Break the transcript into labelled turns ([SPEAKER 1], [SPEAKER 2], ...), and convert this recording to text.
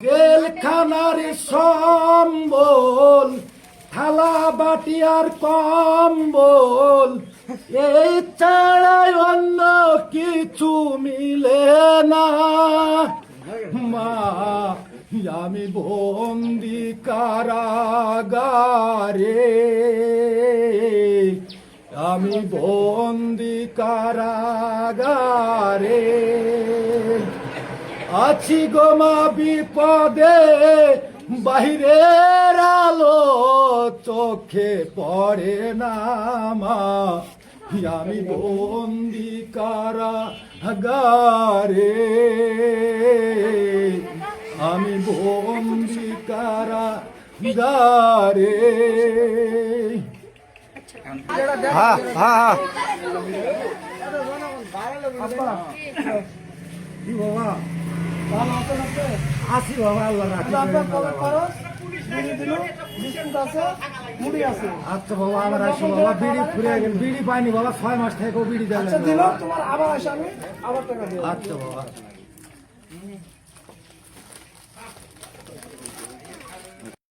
[SPEAKER 1] জেলখানার সম্বল, থালা বাটি আর কম্বল, এই ছাড়াই অন্য কিছু মিলে না। মা, আমি বন্দি কারাগারে, আমি বন্দি কারাগারে আছি গো মা, বিপদে বাহিরের আলো চোখে পড়ে না। মা, আমি বন্দি কারাগারে, আমি বন্দি কারাগারে। হ্যাঁ হ্যাঁ কি বাবা আসি বাবা, আল্লাহ রাখি। আচ্ছা বাবা, আবার আসো বাবা। বিড়ি ফুরে গেল, বিড়ি পাইনি বাবা, 6 মাস থেকেও বিড়ি দেয়।
[SPEAKER 2] দিল তোমার, আবার আসে আমি আবার টাকা দিই।
[SPEAKER 1] আচ্ছা বাবা।